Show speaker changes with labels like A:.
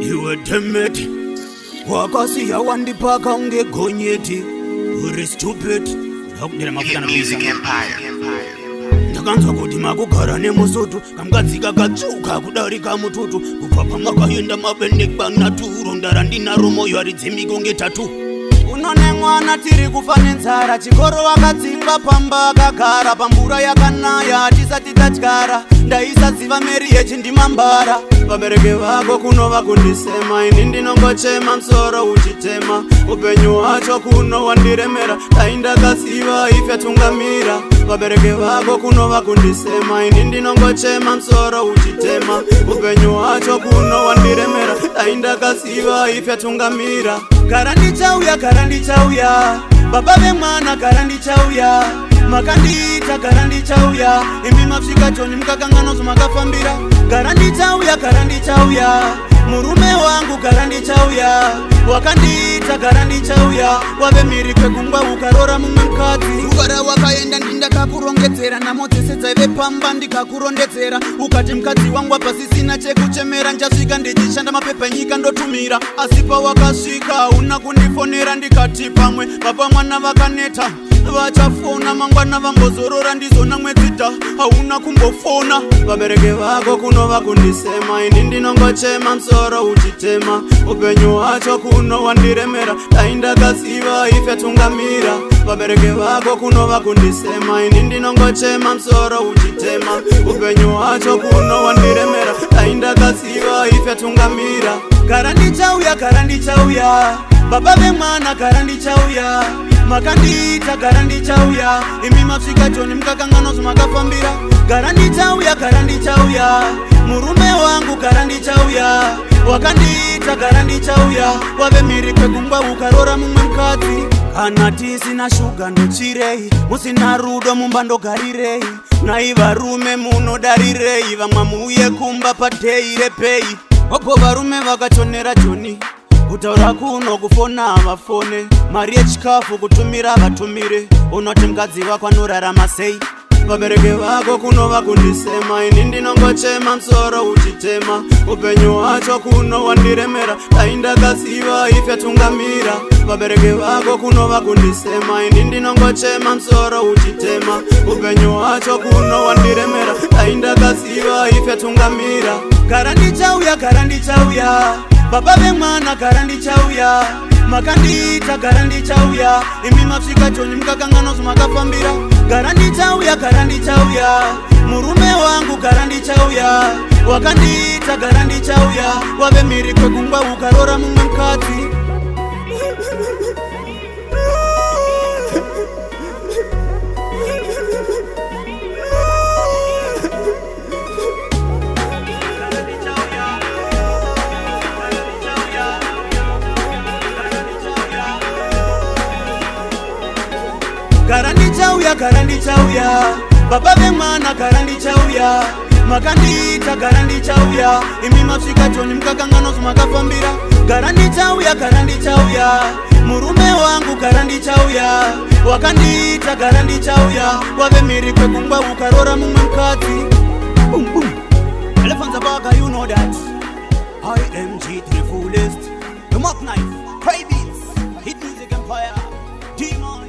A: Iwe temeti wakasiya wandipaka unge gonyeti. Uri stupid.
B: Music Empire.
A: Ndakanzwa kuti makugara nemusutu kamukadzika katsvuka kudarika mututu kubva pamwakaenda mabendekwa naturo ndara ndinaro moyo aridzimiko ngetatu. Unone mwana tiri kufa nenzara chikoro wakadzingwa pamba akagara pambura yakanaya tisati tatyara ndaisaziva meri yechindimambara. Vabereki vako kunova kundisema ini ndinongochema msoro uchitema upenyu wacho kuno wandiremera taindakasiva ife tungamira. Vabereki vako kunova kundisema ini ndinongochema msoro uchitema upenyu wacho kuno wandiremera taindakasiva ife tungamira. Gara ndichauya baba vemwana gara ndichauya makandiita gara ndichauya imi mafika joni mukakanganozo makafambira. Gara ndichauya murume wangu gara ndichauya wakandiita gara ndichauya wave miri kwegungwa ukarora mumwe mukadzi. Ugara wakaenda ndindakakurongedzera namo dzese dzaive pamba ndikakurondedzera ukati mukadzi wangu pasisina chekuchemera njasvika ndichishanda mapepa nyika ndotumira asi pawakasvika una kundifonera ndikati pamwe baba mwana vakaneta vachafona mangwana vambozorora ndizona mwedzita hauna kumbofona. Vabereki vako kunova kundisema ini ndinongochema msoro uchitema upenyu wacho kuno wandiremera taindakasiva ife tungamira. Vabereki vako kunova kundisema ini ndinongochema msoro uchitema upenyu wacho kuno wandiremera taindakasiva ife tungamira. Gara ndichauya baba vemwana gara ndichauya makandiita gara ndichauya imi mafika joni mukakanganozo makafambira. Gara ndichauya murume wangu gara ndichauya wakandiita gara ndichauya wave miri kwegungwa ukarora mumwe mukadzi. Kana tisina shuga ndochirei musina rudo mumba ndogarirei nai varume munodarirei vamwe muuye kumba padhei repei. Opo varume vakachonera joni kutaura kuno kufona vafone mari yechikafu kutumira vatumire unoti mukadzi wako anorarama sei. Vabereki vako kunova kundisema ini ndinongochema msoro uchitema upenyu wacho kuno wandiremera taindakasiva ife tungamira. Vabereki vako kunova kundisema ini ndinongochema msoro uchitema upenyu wacho kuno wandiremera taindakasiva ife tungamira. Gara ndichauya baba vemwana gara ndichauya makandiita gara ndichauya imi mafika joni mukakanganozo makafambira. Gara ndichauya murume wangu gara ndichauya wakandiita gara ndichauya wave miri kwegungwa ukarora mumwe mukadzi. Gara ndichauya baba vemwana gara ndichauya makandiita gara ndichauya imi mafika joni mukakanganozo makafambira. Gara ndichauya murume wangu gara ndichauya wakandiita gara ndichauya wave miri kwegungwa ukarora mumwe mukadzi. Boom boom. Elephants abaga, you know that. I am G3 fullest. The mock knife, cray beats, hit music empire, demon.